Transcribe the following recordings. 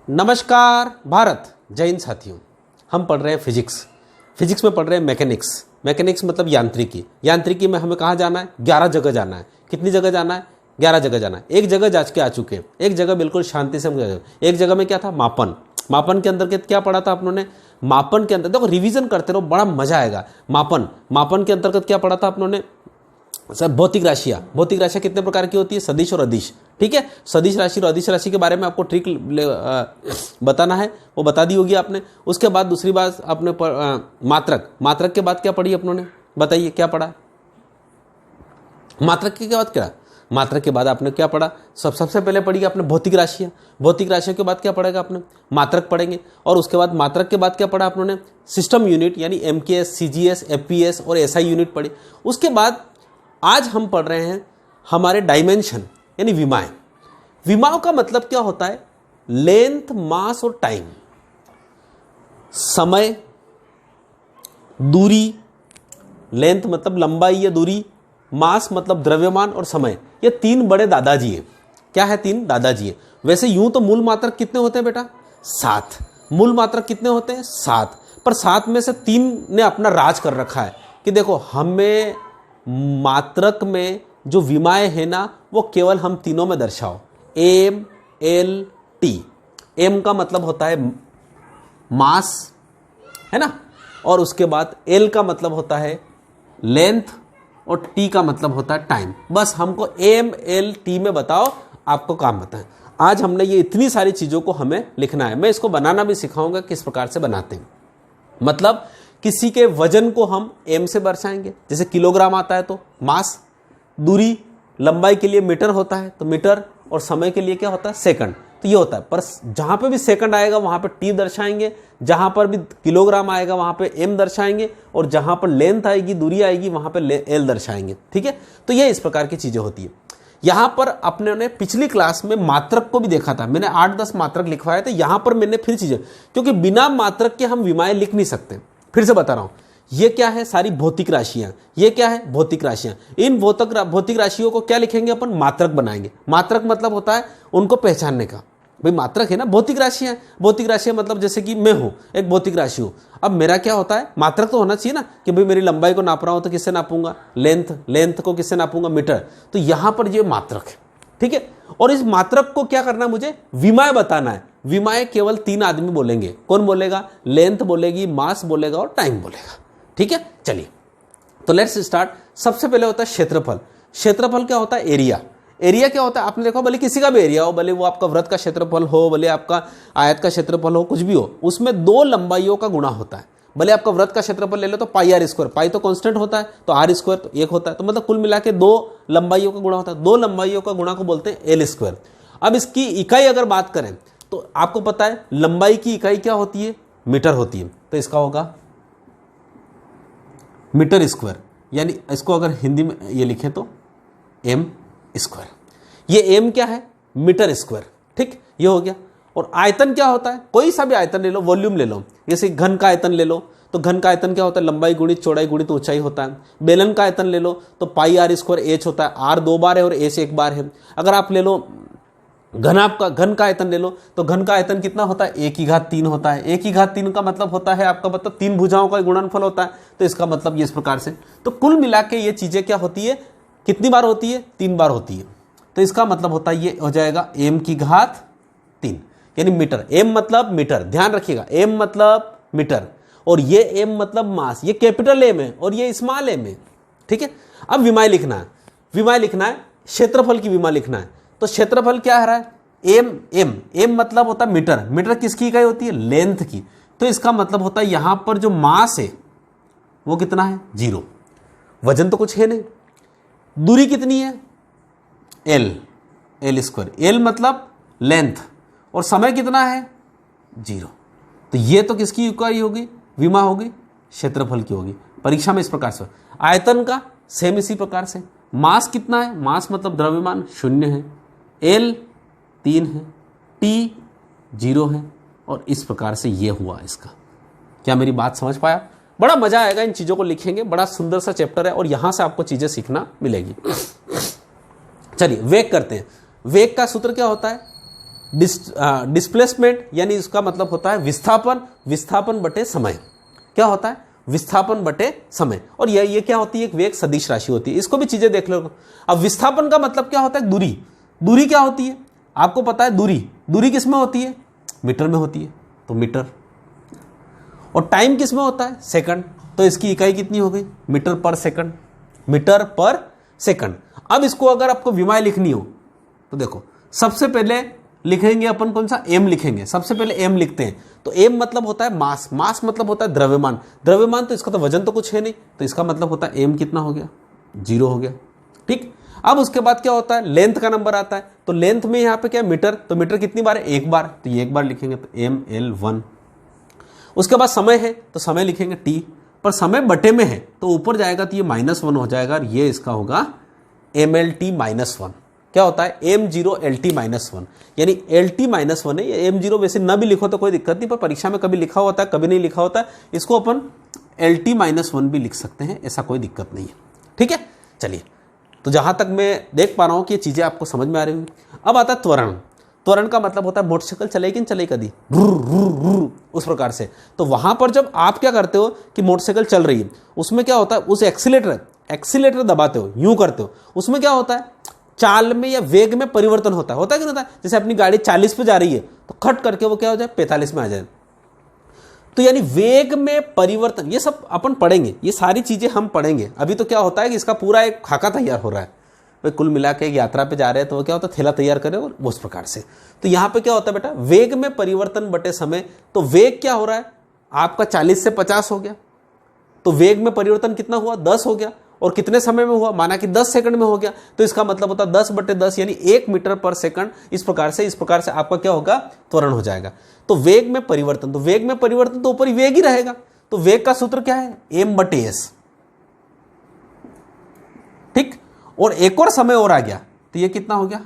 नमस्कार भारत, जय हिंद साथियों। हम पढ़ रहे हैं फिजिक्स में पढ़ रहे हैं मैकेनिक्स मतलब यांत्रिकी में हमें कहाँ जाना है? 11 जगह जाना है। कितनी जगह जाना है? 11 जगह जाना है। एक जगह जा के आ चुके हैं, एक जगह बिल्कुल शांति से हम। एक जगह में क्या था? मापन के अंतर्गत क्या पढ़ा था आपने? मापन के अंदर देखो, रिवीजन करते रहो, बड़ा मजा आएगा। मापन के अंतर्गत क्या पढ़ा था आपने? सर भौतिक राशियां कितने प्रकार की होती है? सदिश और अदिश। ठीक है, सदिश राशि और अदिश राशि के बारे में आपको ट्रिक बताना है, वो बता दी होगी आपने। उसके बाद दूसरी बात आपने मात्रक के बाद क्या पढ़ी अपनों? बताइए क्या पढ़ा? मात्रक के बाद आपने क्या पढ़ा? सबसे पहले पढ़ी आपने भौतिक राशियों के बाद क्या पढ़ेगा आपने? मात्रक पढ़ेंगे। और उसके बाद मात्रक के बाद क्या पढ़ा आपने? सिस्टम यूनिट यानी MKS, CGS, FPS और SI यूनिट पढ़ी। उसके बाद आज हम पढ़ रहे हैं हमारे डायमेंशन यानी विमाओं का मतलब क्या होता है? लेंथ, मास और टाइम। समय, दूरी, लेंथ मतलब लंबाई या दूरी, मास मतलब द्रव्यमान और समय। ये तीन बड़े दादाजी हैं। क्या है? तीन दादाजी हैं। वैसे यूं तो मूल मात्रक कितने होते हैं बेटा? 7। मूल मात्रक कितने होते हैं? 7। पर 7 में से 3 ने अपना राज कर रखा है कि देखो, हमें मात्रक में जो विमाएं है ना, वो केवल हम तीनों में दर्शाओ। M, L, T। M का मतलब होता है मास, है ना, और उसके बाद L का मतलब होता है लेंथ और T का मतलब होता है टाइम। बस हमको M, L, T में बताओ, आपको काम बताएं। आज हमने ये इतनी सारी चीज़ों को हमें लिखना है। मैं इसको बनाना भी सिखाऊंगा किस प्रकार से बनाते हैं। मतलब किसी के वजन को हम M से दर्शाएंगे, जैसे किलोग्राम आता है तो मास, दूरी लंबाई के लिए मीटर होता है तो मीटर, और समय के लिए क्या होता है? सेकंड। तो ये होता है। पर जहाँ पे भी सेकंड आएगा वहाँ पे T दर्शाएंगे, जहाँ पर भी किलोग्राम आएगा वहाँ पे M दर्शाएंगे, और जहाँ पर लेंथ आएगी, दूरी आएगी, वहाँ पे L दर्शाएंगे। ठीक है, तो ये इस प्रकार की चीज़ें होती है। यहाँ पर अपने पिछली क्लास में मात्रक को भी देखा था, मैंने 8-10 मात्रक लिखवाए थे। यहाँ पर मैंने फिर चीज़ें, क्योंकि बिना मात्रक के हम विमाएं लिख नहीं सकते। फिर से बता रहा हूं, ये क्या है? सारी भौतिक राशियां। ये क्या है? भौतिक राशियां। इन भौतिक राशियों को क्या लिखेंगे अपन? मात्रक बनाएंगे। मात्रक मतलब होता है उनको पहचानने का। भाई मात्रक है ना, भौतिक राशियां मतलब जैसे कि मैं हूं एक भौतिक राशि हूं। अब मेरा क्या होता है? मात्रक तो होना चाहिए ना, कि भाई मेरी लंबाई को नाप रहा हूं तो किससे नापूंगा? लेंथ को किससे नापूंगा? मीटर। तो यहां पर ये मात्रक है। ठीक है, और इस मात्रक को क्या करना है? मुझे विमाएं बताना है। विमाएं केवल 3 आदमी बोलेंगे। कौन बोलेगा? लेंथ बोलेगी, मास बोलेगा और टाइम बोलेगा। ठीक है, चलिए तो लेट्स स्टार्ट। सबसे पहले होता है क्षेत्रफल। क्षेत्रफल क्या होता है? एरिया क्या होता है? आपने देखो, भले किसी का भी एरिया हो, भले वो आपका वृत्त का क्षेत्रफल हो, भले आपका आयत का क्षेत्रफल हो, कुछ भी हो, उसमें 2 लंबाइयों का गुणा होता है। भले आपका वृत्त का क्षेत्रफल ले लो तो πr², पाई तो कांस्टेंट होता है, तो r² तो 1 होता है। तो मतलब कुल मिला के 2 लंबाइयों का गुणा होता है। 2 लंबाइयों का गुणा को बोलते हैं L²। अब इसकी इकाई अगर बात करें तो आपको पता है लंबाई की इकाई क्या होती है? मीटर होती है। तो इसका होगा मीटर², यानी इसको अगर हिंदी में ये लिखें तो m²। ये m क्या है? मीटर²। ठीक, ये हो गया। और आयतन क्या होता है? कोई सा भी आयतन ले लो, वॉल्यूम ले लो। जैसे घन का आयतन ले लो तो घन का आयतन क्या होता है? लंबाई गुणित चौड़ाई गुणित ऊंचाई होता है। बेलन का आयतन ले लो तो πr² h होता है। r 2 बार है और h 1 बार है। अगर आप ले लो घन का आयतन ले लो तो घन का आयतन कितना होता है? 1/3 होता है। 1/3 का मतलब होता है आपका, मतलब 3 भुजाओं का गुणनफल होता है। तो इसका मतलब ये इस प्रकार से। तो कुल मिला के ये चीजें क्या होती है? कितनी बार होती है? 3 बार होती है। तो इसका मतलब होता है ये हो जाएगा m⁻³ यानी मीटर। m मतलब मीटर, ध्यान रखिएगा, m मतलब मीटर, और ये m मतलब मास। ये कैपिटल M है और ये स्मॉल m है। ठीक है, अब विमाएं लिखना है, क्षेत्रफल की विमा लिखना है। तो क्षेत्रफल क्या है रहा है? m मतलब होता है मीटर। मीटर किसकी इकाई होती है? लेंथ की। तो इसका मतलब होता है यहां पर जो मास है वो कितना है? 0। वजन तो कुछ है नहीं। दूरी कितनी है? L²। L मतलब लेंथ, और समय कितना है? 0। तो ये तो किसकी इकाई होगी? विमा होगी, क्षेत्रफल की होगी। परीक्षा में इस प्रकार से। आयतन का सेम इसी प्रकार से। मास कितना है? मास मतलब द्रव्यमान 0 है, L 3 है, T 0 है, और इस प्रकार से ये हुआ इसका। क्या मेरी बात समझ पाया? बड़ा मजा आएगा इन चीजों को लिखेंगे। बड़ा सुंदर सा चैप्टर है और यहां से आपको चीजें सीखना मिलेगी। चलिए वेग करते हैं। वेग का सूत्र क्या होता है? डिस्प्लेसमेंट यानी इसका मतलब होता है विस्थापन, विस्थापन बटे समय। क्या होता है? विस्थापन बटे समय। और ये क्या होती है? एक वेग सदिश राशि होती है। इसको भी चीजें देख लो। अब विस्थापन का मतलब क्या होता है? दूरी। दूरी क्या होती है? आपको पता है दूरी, दूरी किस में होती है? मीटर में होती है, तो मीटर। और टाइम किस में होता है? सेकंड। तो इसकी इकाई कितनी हो गई? मीटर पर सेकंड, मीटर पर सेकंड। अब इसको अगर आपको विमाएं लिखनी हो तो देखो, सबसे पहले लिखेंगे अपन कौन सा? एम लिखेंगे। सबसे पहले एम लिखते हैं। तो एम मतलब होता है मास, मास मतलब होता है द्रव्यमान, द्रव्यमान तो इसका तो वजन तो कुछ है नहीं, तो इसका मतलब होता है एम कितना हो गया? 0 हो गया। ठीक। अब उसके बाद क्या होता है? लेंथ का नंबर आता है। तो लेंथ में यहाँ पे क्या? मीटर। तो मीटर कितनी बार है? 1 बार। तो ये 1 बार लिखेंगे, तो ML1। उसके बाद समय है तो समय लिखेंगे T, पर समय बटे में है तो ऊपर जाएगा तो ये -1 हो जाएगा, और ये इसका होगा MLT-1। क्या होता है? M0LT-1, यानी LT-1 है। ये M0 वैसे न भी लिखो तो कोई दिक्कत नहीं, पर परीक्षा में कभी लिखा होता है, कभी नहीं लिखा होता है। इसको अपन LT-1 भी लिख सकते हैं, ऐसा कोई दिक्कत नहीं है। ठीक है, चलिए। तो जहां तक मैं देख पा रहा हूं कि ये चीजें आपको समझ में आ रही होंगी। अब आता है त्वरण। त्वरण का मतलब होता है मोटरसाइकिल चलेगी नहीं चलेगी कभी, उस प्रकार से। तो वहां पर जब आप क्या करते हो कि मोटरसाइकिल चल रही है, उसमें क्या होता है? उस एक्सीलेटर दबाते हो, यूं करते हो, उसमें क्या होता है? चाल में या वेग में परिवर्तन होता है कि नहीं होता है? जैसे अपनी गाड़ी 40 पे जा रही है तो खट करके वो क्या हो जाए? 45 में आ जाए। तो यानी वेग में परिवर्तन, ये सब अपन पढ़ेंगे, ये सारी चीजें हम पढ़ेंगे। अभी तो क्या होता है कि इसका पूरा एक खाका तैयार हो रहा है भाई, कुल मिला के एक यात्रा पे जा रहे हैं तो वो क्या होता है? थैला तैयार करे और उस प्रकार से। तो यहां पे क्या होता है बेटा? वेग में परिवर्तन बटे समय। तो वेग क्या हो रहा है? आपका 40 से 50 हो गया, तो वेग में परिवर्तन कितना हुआ? 10 हो गया। और कितने समय में हुआ? माना कि 10 सेकंड में हो गया, तो इसका मतलब होता है 10/10 यानी 1 मीटर पर सेकंड। इस प्रकार से आपका क्या होगा? त्वरण हो जाएगा। तो वेग में परिवर्तन, तो वेग में परिवर्तन तो ऊपर ही वेग ही रहेगा। तो वेग का सूत्र क्या है? M/S। ठीक। और एक और समय और आ गया, तो ये कितना हो गया?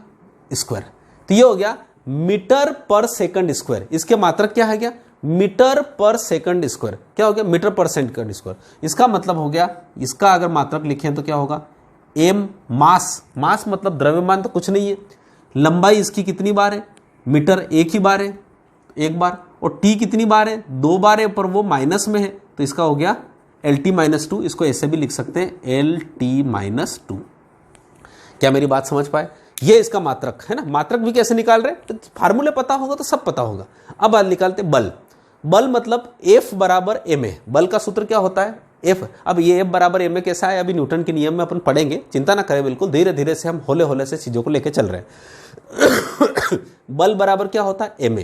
स्क्वायर। तो ये हो गया मीटर पर सेकंड स्क्वायर। इसके मात्रक क्या है? क्या? मीटर पर सेकंड स्क्वायर। क्या हो गया? मीटर पर सेकंड स्क्वायर। इसका मतलब हो गया, इसका अगर मात्रक लिखें तो क्या होगा? एम मास। मास मतलब द्रव्यमान तो कुछ नहीं है। लंबाई इसकी कितनी बार है? मीटर 1 ही बार है, 1 बार। और टी कितनी बार है? 2 बार है, पर वो माइनस में है, तो इसका हो गया LT-2। इसको ऐसे भी लिख सकते हैं LT-2। क्या मेरी बात समझ पाए? ये इसका मात्रक है ना। मात्रक भी कैसे निकाल रहे? तो फार्मूले पता होगा तो सब पता होगा। अब आज निकालते बल। बल मतलब F बराबर ma। बल का सूत्र क्या होता है? F। अब ये F बराबर ma कैसा है? अभी न्यूटन के नियम में अपन पढ़ेंगे, चिंता ना करें, बिल्कुल धीरे धीरे से हम होले होले से चीजों को लेके चल रहे हैं। बल बराबर क्या होता है? ma।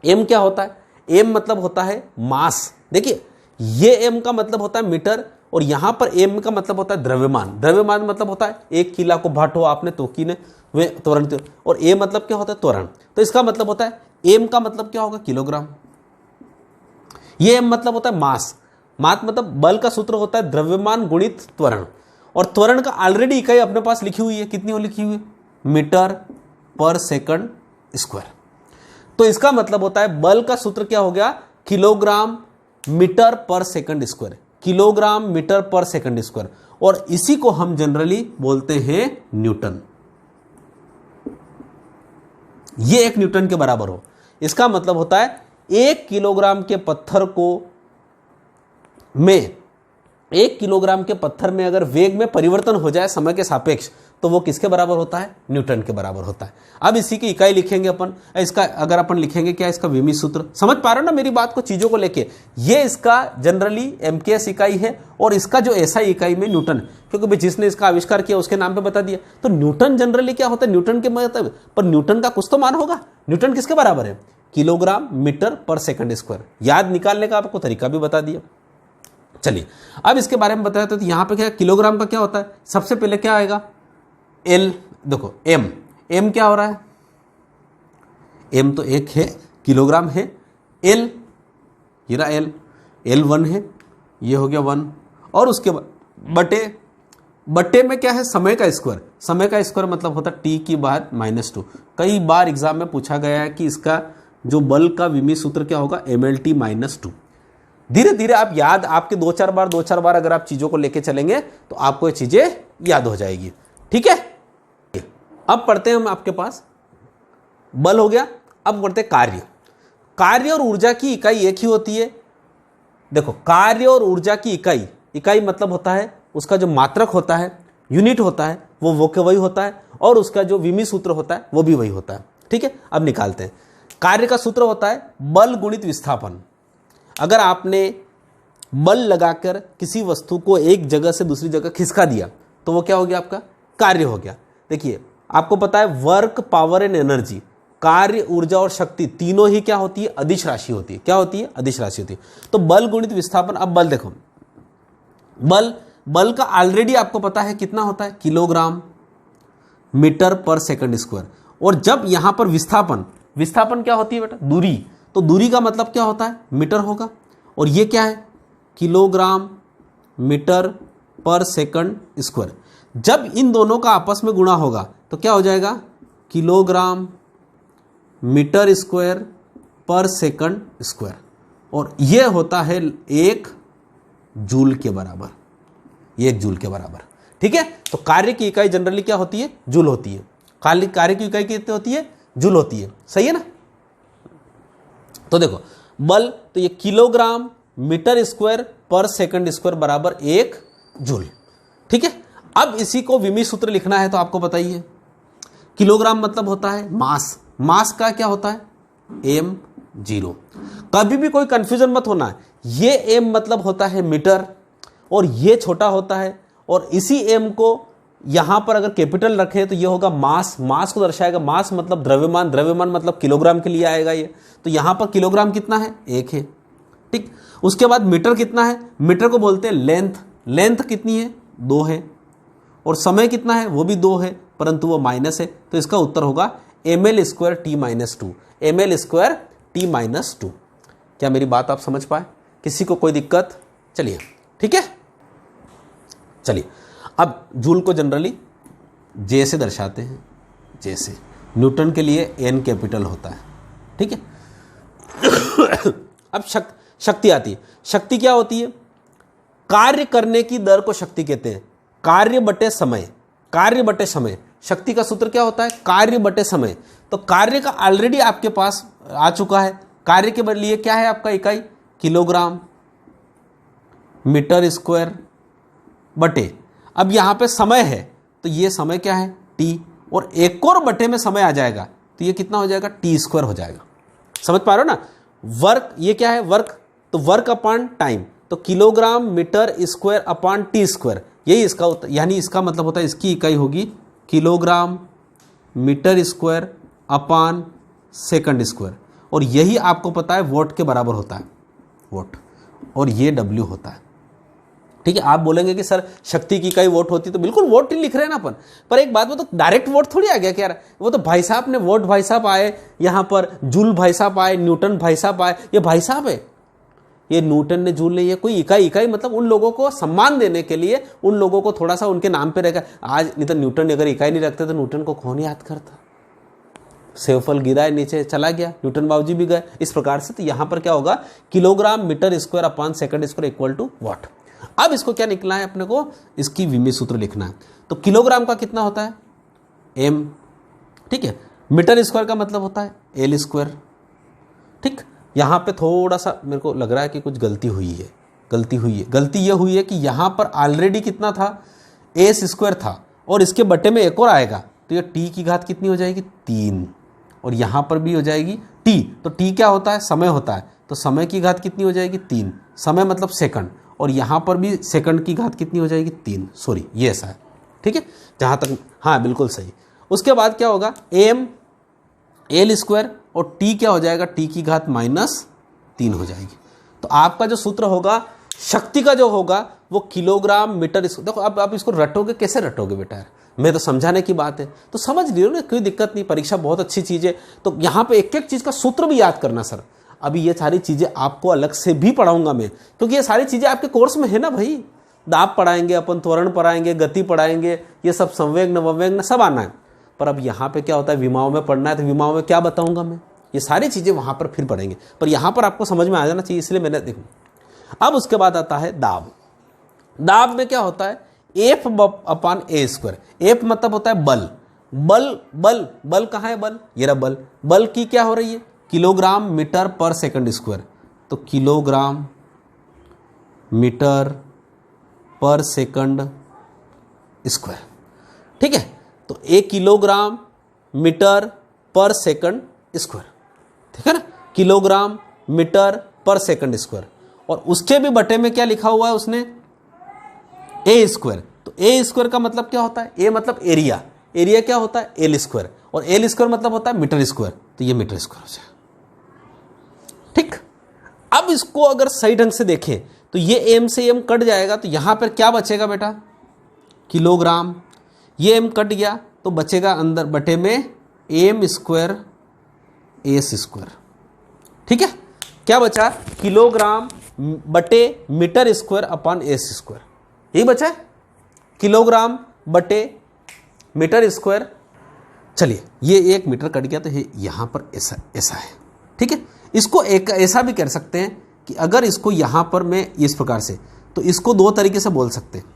m क्या होता है? m मतलब होता है मास। देखिए, ये m का मतलब होता है मीटर, और यहां पर m का मतलब होता है द्रव्यमान। द्रव्यमान मतलब होता है 1 किला को भाटो आपने तो की ने वे त्वरण, और a मतलब क्या होता है? त्वरण। तो इसका मतलब होता है m का मतलब क्या होगा? किलोग्राम। ये m मतलब होता है मास। मास मतलब बल का सूत्र होता है द्रव्यमान गुणित त्वरण, और त्वरण का ऑलरेडी इकाई अपने पास लिखी हुई है। कितनी हो लिखी हुई है? मीटर पर सेकंड स्क्वायर। तो इसका मतलब होता है बल का सूत्र क्या हो गया? किलोग्राम मीटर पर सेकंड स्क्वायर। किलोग्राम मीटर पर सेकंड स्क्वायर, और इसी को हम जनरली बोलते हैं न्यूटन। ये 1 न्यूटन के बराबर हो। इसका मतलब होता है 1 किलोग्राम के पत्थर में अगर वेग में परिवर्तन हो जाए समय के सापेक्ष, तो वो किसके बराबर होता है? न्यूटन के बराबर होता है। अब इसी की इकाई लिखेंगे अपन। इसका अगर अपन लिखेंगे क्या? इसका विमी सूत्र। समझ पा रहे हो ना मेरी बात को, चीजों को लेके? ये इसका जनरली MKS इकाई है, और इसका जो SI इकाई में न्यूटन, क्योंकि जिसने इसका आविष्कार किया उसके नाम पे बता दिया। तो न्यूटन जनरली क्या होता है? न्यूटन के मतलब, पर न्यूटन का कुछ तो मान होगा। न्यूटन किसके बराबर है? किलोग्राम मीटर पर सेकंड स्क्वायर। याद निकालने का आपको तरीका भी बता दिया। चलिए, अब इसके बारे में बताया। तो यहां पे क्या किलोग्राम का क्या होता है? सबसे पहले क्या आएगा? L। देखो M क्या हो रहा है? M तो 1 है, किलोग्राम है। L, ये रहा L1 है, ये हो गया 1। और उसके बाद बटे में क्या है? समय का स्क्वायर। समय का स्क्वायर मतलब होता है T की बाद -2। कई बार एग्जाम में पूछा गया है कि इसका जो बल का विमी सूत्र क्या होगा? MLT-2। धीरे धीरे आप याद, आपके 2-4 बार अगर आप चीजों को लेके चलेंगे तो आपको ये चीजें याद हो जाएगी। ठीक है, अब पढ़ते हैं हम आपके पास बल हो गया। अब बढ़ते कार्य। कार्य और ऊर्जा की इकाई एक ही होती है। देखो, कार्य और ऊर्जा की इकाई, इकाई मतलब होता है उसका जो मात्रक होता है, यूनिट होता है, वो के वही होता है, और उसका जो विमी सूत्र होता है वो भी वही होता है। ठीक है, अब निकालते हैं। कार्य का सूत्र होता है बल गुणित विस्थापन। अगर आपने बल लगाकर किसी वस्तु को एक जगह से दूसरी जगह खिसका दिया तो वो क्या हो गया? आपका कार्य हो गया। देखिए, आपको पता है वर्क, पावर एंड एनर्जी, कार्य, ऊर्जा और शक्ति तीनों ही क्या होती है? अदिश राशि होती है। क्या होती है? अदिश राशि होती है। तो बल गुणित विस्थापन। अब बल देखो, बल का ऑलरेडी आपको पता है कितना होता है? किलोग्राम मीटर पर सेकंड स्क्वायर। और जब यहां पर विस्थापन क्या होती है बेटा? दूरी। तो दूरी का मतलब क्या होता है? मीटर होगा। और ये क्या है? किलोग्राम मीटर पर सेकंड स्क्वायर। जब इन दोनों का आपस में गुणा होगा तो क्या हो जाएगा? किलोग्राम मीटर स्क्वायर पर सेकंड स्क्वायर। और यह होता है 1 जूल के बराबर। 1 जूल के बराबर। ठीक है, तो कार्य की इकाई जनरली क्या होती है? जूल होती है। कार्य की इकाई कितनी होती है? जूल होती है। सही है ना? तो देखो, बल, तो ये किलोग्राम मीटर स्क्वायर पर सेकंड स्क्वायर बराबर 1 जूल। ठीक है, अब इसी को विमी सूत्र लिखना है तो आपको बताइए, किलोग्राम मतलब होता है मास। मास का क्या होता है? m0। कभी भी कोई कंफ्यूजन मत होना है, ये m मतलब होता है मीटर और ये छोटा होता है, और इसी m को यहां पर अगर कैपिटल रखें तो ये होगा मास। मास को दर्शाएगा, मास मतलब द्रव्यमान, द्रव्यमान मतलब किलोग्राम के लिए आएगा ये। तो यहां पर किलोग्राम कितना है? 1 है। ठीक, उसके बाद मीटर कितना है? मीटर को बोलते हैं लेंथ। लेंथ कितनी है? 2 है। और समय कितना है? वो भी 2 है, परंतु वो माइनस है। तो इसका उत्तर होगा ml square T minus 2। ml square T minus 2। क्या मेरी बात आप समझ पाए? किसी को कोई दिक्कत? चलिए, ठीक है, चलिए। अब जूल को जनरली जे से दर्शाते हैं, जे से। न्यूटन के लिए एन कैपिटल होता है। ठीक है। अब शक्ति आती है। शक्ति क्या होती है? कार्य करने की दर को शक्ति कहते हैं। कार्य बटे समय, कार्य बटे समय। शक्ति का सूत्र क्या होता है? कार्य बटे समय। तो कार्य का ऑलरेडी आपके पास आ चुका है। कार्य के लिए क्या है आपका इकाई? किलोग्राम मीटर स्क्वायर बटे, अब यहां पे समय है तो ये समय क्या है? टी। और एक और बटे में समय आ जाएगा तो ये कितना हो जाएगा? टी स्क्वायर हो जाएगा। समझ पा रहे हो ना? वर्क, ये क्या है? वर्क, तो वर्क अपॉन टाइम, तो kilogram metre square upon T square, यही इसका यानी इसका मतलब होता है, इसकी इकाई होगी kilogram metre square upon second square. और यही आपको पता है वोट के बराबर होता है, वोट। और ये डब्ल्यू होता है। ठीक है, आप बोलेंगे कि सर शक्ति की इकाई वोट होती, तो बिल्कुल वोट ही लिख रहे हैं ना अपन। पर एक बात, वो तो डायरेक्ट वोट थोड़ी आ गया क्या? वो तो भाई साहब ने वोट, भाई साहब आए यहाँ पर, जूल भाई साहब आए, न्यूटन भाई साहब आए, ये भाई साहब है, ये न्यूटन ने, जूल ने, ये कोई इकाई मतलब उन लोगों को सम्मान देने के लिए, उन लोगों को थोड़ा सा उनके नाम पे रहेगा। आज नहीं तो न्यूटन अगर इकाई नहीं रखते तो न्यूटन को कौन याद करता? सेवफल गिरा है नीचे, चला गया, न्यूटन बाबू जी भी गए, इस प्रकार से। तो यहां पर क्या होगा? Kilogram metre square upon second square equal to watt. अब इसको क्या निकलना है अपने को? इसकी विमी सूत्र लिखना है। तो किलोग्राम का कितना होता है? m। ठीक है, मीटर स्क्वायर का मतलब होता है l स्क्वायर। ठीक, यहां पे थोड़ा सा मेरे को लग रहा है कि कुछ गलती हुई है। गलती ये हुई है कि यहां पर ऑलरेडी कितना था? एस स्क्वायर था, और इसके बटे में एक और आएगा तो ये टी की घात कितनी हो जाएगी? 3। और यहां पर भी हो जाएगी टी। तो टी क्या होता है? समय होता है। तो समय की घात कितनी हो जाएगी? 3। समय मतलब सेकंड, और यहां पर भी सेकंड की घात कितनी हो जाएगी? 3। सॉरी, ये ऐसा है। ठीक है, जहां तक, हाँ बिल्कुल सही। उसके बाद क्या होगा? एम एल स्क्वायर, और टी क्या हो जाएगा? टी की घात -3 हो जाएगी। तो आपका जो सूत्र होगा शक्ति का, जो होगा वो किलोग्राम मीटर। देखो, अब आप इसको रटोगे, कैसे रटोगे बेटा? मैं तो समझाने की बात है तो समझ लियो ना, कोई दिक्कत नहीं। परीक्षा बहुत अच्छी चीज़ है, तो यहाँ पे एक एक चीज़ का सूत्र भी याद करना सर। अभी ये सारी चीज़ें आपको अलग से भी पढ़ाऊंगा मैं, क्योंकि ये सारी चीज़ें आपके कोर्स में है ना भाई। दाब पढ़ाएंगे अपन, त्वरण पढ़ाएंगे, गति पढ़ाएंगे, ये सब संवेग नववेग सब आना है। पर अब यहाँ पे क्या होता है? विमाओं में पढ़ना है, तो विमाओं में क्या बताऊँगा मैं? ये सारी चीज़ें वहाँ पर फिर पढ़ेंगे, पर यहाँ पर आपको समझ में आ जाना चाहिए, इसलिए मैंने देखो। अब उसके बाद आता है दाब। दाब में क्या होता है? एफ अपॉन ए स्क्वायर। एफ मतलब होता है बल, बल बल बल कहाँ है, बल ये रहा बल। बल की क्या हो रही है, किलोग्राम मीटर पर सेकंड स्क्वायर। तो किलोग्राम मीटर पर सेकंड स्क्वायर, ठीक है। तो 1 किलोग्राम मीटर पर सेकंड स्क्वायर, ठीक है ना, किलोग्राम मीटर पर सेकंड स्क्वायर। और उसके भी बटे में क्या लिखा हुआ है उसने, ए स्क्वायर। तो ए स्क्वायर का मतलब क्या होता है, ए मतलब एरिया, एरिया क्या होता है एल स्क्वायर, और एल स्क्वायर मतलब होता है मीटर स्क्वायर। तो ये मीटर स्क्वायर हो जाए, ठीक। अब इसको अगर सही ढंग से देखें तो ये एम से एम कट जाएगा, तो यहां पर क्या बचेगा बेटा, किलोग्राम, ये एम कट गया तो बचेगा अंदर बटे में एम स्क्वायर एस स्क्वायर, ठीक है। क्या बचा, किलोग्राम बटे metre square upon S square, यही बचा है, किलोग्राम बटे मीटर स्क्वायर। चलिए ये 1 मीटर कट गया तो ये यहां पर ऐसा ऐसा है, ठीक है। इसको एक ऐसा भी कर सकते हैं कि अगर इसको यहां पर मैं इस प्रकार से, तो इसको 2 तरीके से बोल सकते हैं,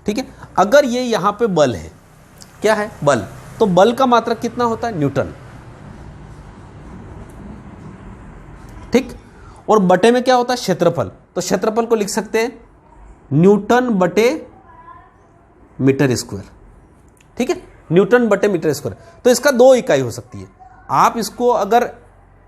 ठीक है। अगर ये यहां पे बल है, क्या है बल, तो बल का मात्रक कितना होता है, न्यूटन, ठीक। और बटे में क्या होता है, क्षेत्रफल। तो क्षेत्रफल को लिख सकते हैं न्यूटन बटे मीटर स्क्वायर, ठीक है, न्यूटन बटे मीटर स्क्वायर। तो इसका 2 इकाई हो सकती है। आप इसको अगर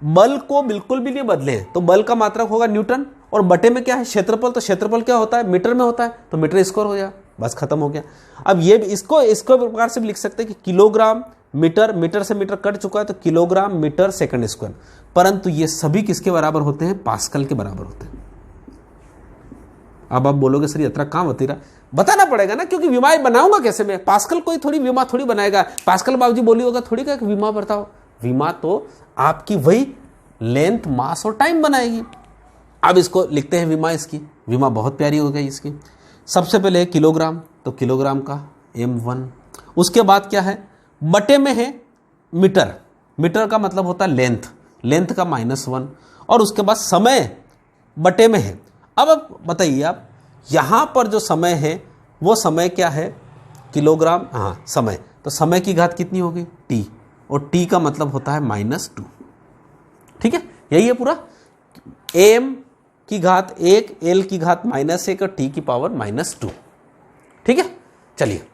बल को बिल्कुल भी नहीं बदले तो बल का मात्रक होगा न्यूटन, और बटे में क्या है क्षेत्रफल, तो क्षेत्रफल क्या होता है मीटर में होता है, तो मीटर स्क्वायर हो जाए, बस खत्म हो गया। अब ये इसको प्रकार से भी लिख सकते हैं कि किलोग्राम मीटर, मीटर से मीटर कट चुका है तो किलोग्राम मीटर सेकंड स्क्वायर। परंतु ये सभी किसके बराबर होते हैं, पास्कल के बराबर होते हैं। अब आप बोलोगे सर यात्रा कहाँ होती रहा, बताना पड़ेगा ना, क्योंकि विमा बनाऊंगा कैसे मैं, पास्कल कोई थोड़ी विमा थोड़ी बनाएगा, पास्कल बाबूजी बोली होगा थोड़ी का विमा बताओ, विमा तो आपकी वही लेंथ मास और टाइम बनाएगी। अब इसको लिखते हैं विमा, इसकी विमा बहुत प्यारी हो गई इसकी। सबसे पहले है किलोग्राम, तो किलोग्राम का m1, उसके बाद क्या है बटे में है मीटर, मीटर का मतलब होता है लेंथ, लेंथ का -1, और उसके बाद समय बटे में है। अब बताइए आप यहाँ पर जो समय है वो समय क्या है, किलोग्राम, हाँ समय, तो समय की घात कितनी होगी t, और t का मतलब होता है -2, ठीक है। यही है पूरा, am की घात 1, l की घात -1 और t की पावर -2, ठीक है। चलिए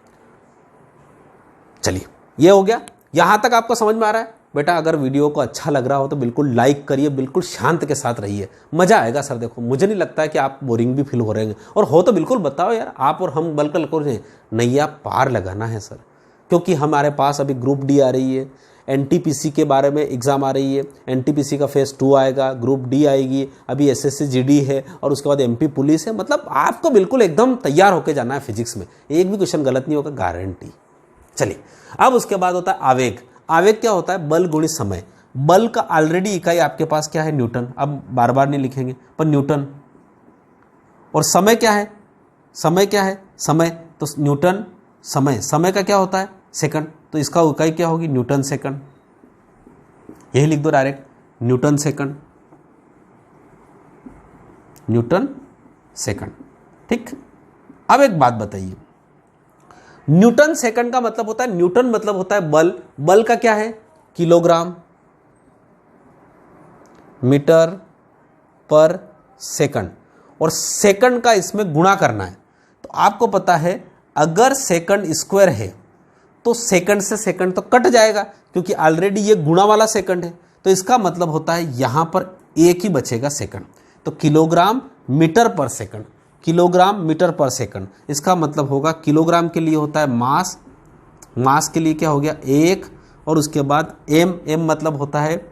चलिए ये हो गया, यहां तक आपको समझ में आ रहा है बेटा। अगर वीडियो को अच्छा लग रहा हो तो बिल्कुल लाइक करिए, बिल्कुल शांत के साथ रहिए, मजा आएगा सर। देखो मुझे नहीं लगता है कि आप बोरिंग भी फील हो रहे हैं, और हो तो बिल्कुल बताओ यार, आप और हम बल्कि कर रहे हैं, नैया पार लगाना है सर, क्योंकि हमारे पास अभी ग्रुप डी आ रही है, एनटीपीसी के बारे में एग्जाम आ रही है, एनटीपीसी का फेज 2 आएगा, ग्रुप डी आएगी, अभी एसएससी जीडी है, और उसके बाद एमपी पुलिस है। मतलब आपको बिल्कुल एकदम तैयार होकर जाना है फिजिक्स में, एक भी क्वेश्चन गलत नहीं होगा, गारंटी। चलिए अब उसके बाद होता है आवेग। आवेग क्या होता है, बल गुणित समय। बल का ऑलरेडी इकाई आपके पास क्या है, न्यूटन, अब बार बार नहीं लिखेंगे पर न्यूटन। और समय क्या है, समय क्या है, समय तो न्यूटन, समय, समय का क्या होता है सेकंड, तो इसका इकाई क्या होगी न्यूटन सेकंड, यही लिख दो direct, Newton second, Newton second, ठीक। अब एक बात बताइए, न्यूटन सेकंड का मतलब होता है, न्यूटन मतलब होता है बल, बल का क्या है किलोग्राम मीटर पर सेकंड, और सेकंड का इसमें गुणा करना है। तो आपको पता है अगर सेकंड स्क्वायर है तो सेकंड से सेकंड तो कट जाएगा, क्योंकि ऑलरेडी ये गुणा वाला सेकंड है, तो इसका मतलब होता है यहां पर एक ही बचेगा सेकंड। तो किलोग्राम मीटर पर सेकंड, किलोग्राम मीटर पर सेकंड, इसका मतलब होगा किलोग्राम के लिए होता है मास, मास के लिए क्या हो गया 1, और उसके बाद एम, एम मतलब होता है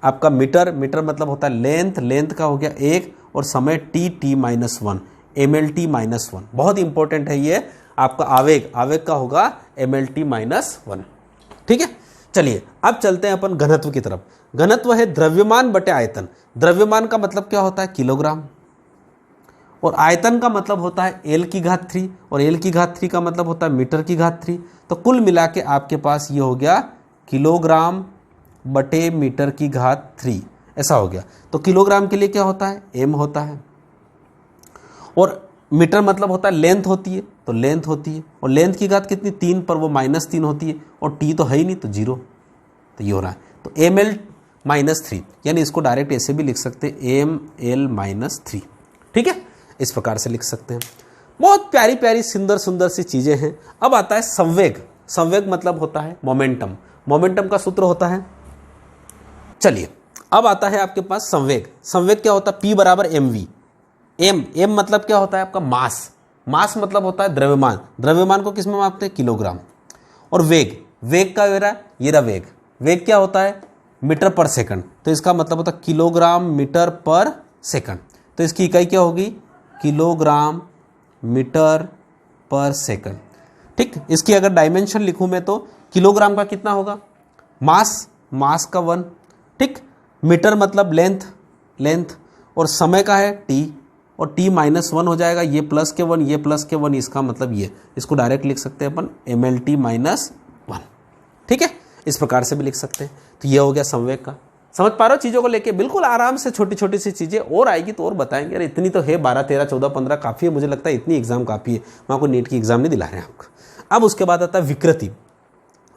आपका मीटर, मीटर मतलब होता है लेंथ, लेंथ का हो गया 1, और समय टी, टी -1, MLT -1। बहुत इंपॉर्टेंट है ये आपका आवेग, आवेग का होगा MLT -1, ठीक है। चलिए अब चलते हैं अपन घनत्व की तरफ। घनत्व है द्रव्यमान बटे आयतन। द्रव्यमान का मतलब क्या होता है किलोग्राम, और आयतन का मतलब होता है L की घात 3, और L की घात 3 का मतलब होता है मीटर की घात 3। तो कुल मिला के आपके पास ये हो गया किलोग्राम बटे मीटर की घात 3, ऐसा हो गया। तो किलोग्राम के लिए क्या होता है M होता है, और मीटर मतलब होता है लेंथ होती है, तो लेंथ होती है, और लेंथ की घात कितनी 3 पर वो -3 होती है, और टी तो है ही नहीं तो 0, तो ये हो रहा है। तो ml -3, यानी इसको डायरेक्ट ऐसे भी लिख सकते हैं ml -3, ठीक है, इस प्रकार से लिख सकते हैं। बहुत प्यारी प्यारी सुंदर सुंदर सी चीज़ें हैं। अब आता है संवेग। संवेग मतलब होता है मोमेंटम। मोमेंटम का सूत्र होता है, चलिए अब आता है आपके पास संवेग। संवेग क्या होता है? P बराबर mv। m मतलब क्या होता है आपका? मास। मास मतलब होता है द्रव्यमान। द्रव्यमान को किस में मापते हैं? किलोग्राम। और वेग, वेग का ये रहा वेग। वेग क्या होता है? मीटर पर सेकंड, तो इसका मतलब होता है किलोग्राम मीटर पर सेकंड। तो इसकी इकाई क्या होगी? किलोग्राम मीटर पर सेकंड, ठीक। इसकी अगर डायमेंशन लिखूं मैं तो किलोग्राम का कितना होगा? मास, मास का 1, ठीक। मीटर मतलब लेंथ, लेंथ, और समय का है t, और t -1 हो जाएगा, ये प्लस के 1, ये प्लस के 1, इसका मतलब ये, इसको डायरेक्ट लिख सकते हैं अपन mlt -1, ठीक है, इस प्रकार से भी लिख सकते हैं। तो ये हो गया संवेग का। समझ पा रहे हो चीज़ों को लेके? बिल्कुल आराम से छोटी छोटी सी चीज़ें, और आएगी तो और बताएंगे। अरे इतनी तो है, 12, 13, 14, 15 काफ़ी है, मुझे लगता है इतनी एग्जाम काफ़ी है। वहाँ को नीट की एग्जाम नहीं दिला रहे हैं आपको। अब उसके बाद आता है विकृति।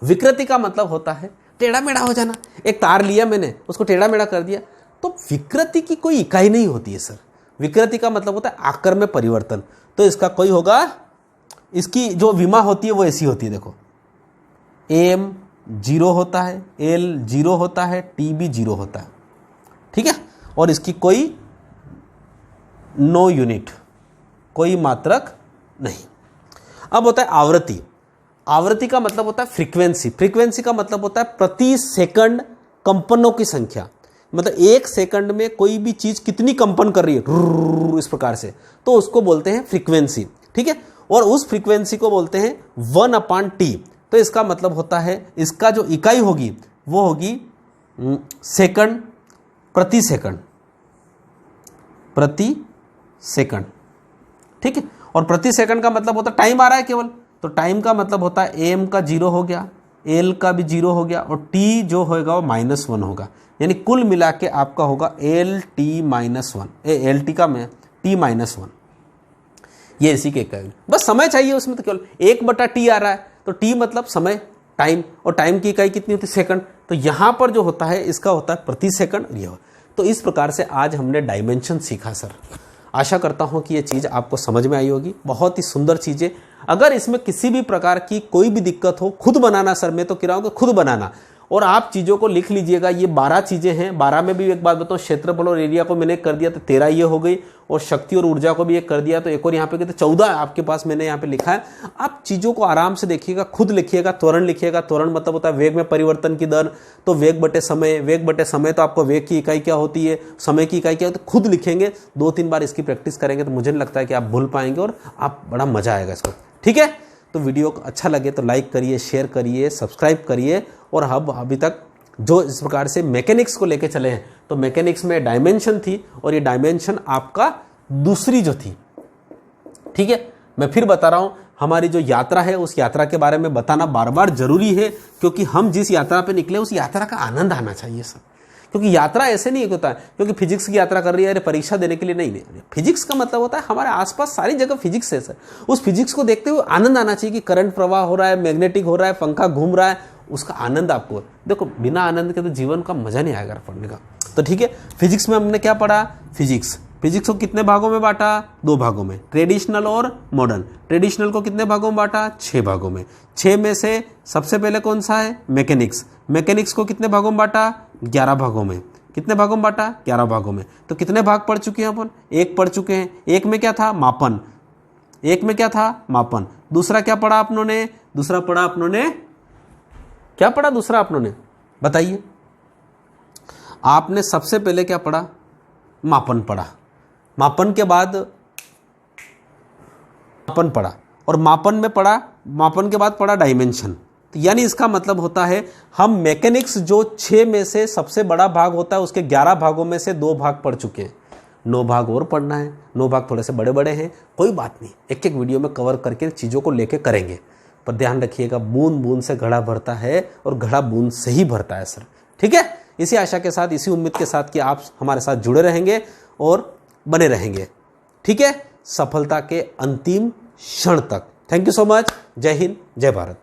विकृति का मतलब होता है टेढ़ा मेढ़ा हो जाना। एक तार लिया मैंने, उसको टेढ़ा मेढ़ा कर दिया, तो विकृति की कोई इकाई नहीं होती है सर। विकृति का मतलब होता है आकार में परिवर्तन। तो इसका कोई होगा, इसकी जो विमा होती है वो ऐसी होती है, देखो m 0 होता है, l 0 होता है, t भी 0 होता है, ठीक है, और इसकी कोई नो यूनिट, कोई मात्रक नहीं। अब होता है आवृत्ति। आवृत्ति का मतलब होता है फ्रीक्वेंसी। फ्रीक्वेंसी का मतलब होता है प्रति सेकंड कंपनों की संख्या। मतलब एक सेकंड में कोई भी चीज कितनी कंपन कर रही है इस प्रकार से, तो उसको बोलते हैं फ्रीक्वेंसी, ठीक है। और उस फ्रीक्वेंसी को बोलते हैं 1/t। तो इसका मतलब होता है, इसका जो इकाई होगी वो होगी सेकंड प्रति सेकंड, प्रति सेकंड, ठीक है। और प्रति सेकंड का मतलब होता है टाइम आ रहा है केवल, तो टाइम का मतलब होता है एम का 0 हो गया, एल का भी 0 हो गया, और टी जो होगा वो -1 होगा। यानी कुल मिला के आपका होगा LT-1, LT का में T-1, ये इसी के इकाई। बस समय चाहिए उसमें, तो केवल 1/t आ रहा है, तो t मतलब समय, टाइम, और टाइम की इकाई कितनी होती है? सेकंड। तो यहाँ पर जो होता है इसका होता है प्रति सेकंड, ये हो। तो इस प्रकार से आज हमने डायमेंशन सीखा सर। आशा करता हूँ कि ये चीज़ आपको समझ में आई होगी। बहुत ही सुंदर चीज़ें। अगर इसमें किसी भी प्रकार की कोई भी दिक्कत हो, खुद बनाना सर, मैं तो कह रहा हूँ कि खुद बनाना, और आप चीज़ों को लिख लीजिएगा। ये 12 चीज़ें हैं। 12 में भी एक बात बताऊँ, क्षेत्रफल और एरिया को मैंने कर दिया तो 13 ये हो गई, और शक्ति और ऊर्जा को भी एक कर दिया, तो एक और यहाँ पे कहते 14 आपके पास मैंने यहाँ पे लिखा है। आप चीज़ों को आराम से देखिएगा, खुद लिखिएगा। त्वरण लिखिएगा। त्वरण मतलब होता है वेग में परिवर्तन की दर, तो वेग बटे समय, वेग बटे समय, तो आपको वेग की इकाई क्या होती है, समय की इकाई क्या होती है, खुद लिखेंगे। 2-3 बार इसकी प्रैक्टिस करेंगे तो मुझे नहीं लगता है कि आप भूल पाएंगे, और आप बड़ा मजा आएगा इसको, ठीक है। तो वीडियो अच्छा लगे तो लाइक करिए, शेयर करिए, सब्सक्राइब करिए। और हम अभी तक जो इस प्रकार से मैकेनिक्स को लेके चले हैं, तो मैकेनिक्स में डायमेंशन थी, और ये डायमेंशन आपका दूसरी जो थी, ठीक है। मैं फिर बता रहा हूं, हमारी जो यात्रा है उस यात्रा के बारे में बताना बार बार जरूरी है, क्योंकि हम जिस यात्रा पे निकले उस यात्रा का आनंद आना चाहिए सर। क्योंकि यात्रा ऐसे नहीं होता है क्योंकि फिजिक्स की यात्रा कर रही है, अरे परीक्षा देने के लिए नहीं। फिजिक्स का मतलब होता है हमारे आसपास सारी जगह फिजिक्स है सर। उस फिजिक्स को देखते हुए आनंद आना चाहिए कि करंट प्रवाह हो रहा है, मैग्नेटिक हो रहा है, पंखा घूम रहा है, उसका आनंद आपको। देखो बिना आनंद के तो जीवन का मजा नहीं आएगा पढ़ने का। तो ठीक है, फिजिक्स में हमने क्या पढ़ा? फिजिक्स को कितने भागों में बांटा? 2 भागों में, ट्रेडिशनल और मॉडर्न। ट्रेडिशनल को कितने भागों में बांटा? 6 भागों में। 6 में से सबसे पहले कौन सा है? मैकेनिक्स। मैकेनिक्स को कितने भागों में बांटा? 11 भागों में। कितने भागों में बांटा? 11 भागों में। तो कितने भाग पढ़ चुके हैं अपन? 1 पढ़ चुके हैं। 1 में क्या था? मापन। 1 में क्या था? मापन। दूसरा क्या पढ़ा अपनों ने? दूसरा पढ़ा अपनों ने, क्या पढ़ा दूसरा अपनों ने? बताइए। आपने सबसे पहले क्या पढ़ा? मापन पढ़ा। मापन के बाद मापन पढ़ा, और मापन में पढ़ा, मापन के बाद पढ़ा डायमेंशन। तो यानी इसका मतलब होता है हम मैकेनिक्स जो 6 में से सबसे बड़ा भाग होता है उसके 11 भागों में से 2 भाग पढ़ चुके हैं। 9 भाग और पढ़ना है। 9 भाग थोड़े से बड़े बड़े हैं, कोई बात नहीं, एक एक वीडियो में कवर करके चीज़ों को लेके करेंगे। पर ध्यान रखिएगा, बूंद बूंद से घड़ा भरता है, और घड़ा बूंद से ही भरता है सर। ठीक है, इसी आशा के साथ, इसी उम्मीद के साथ कि आप हमारे साथ जुड़े रहेंगे और बने रहेंगे। ठीक है, सफलता के अंतिम क्षण तक। Thank you so much. जय हिंद, जय भारत।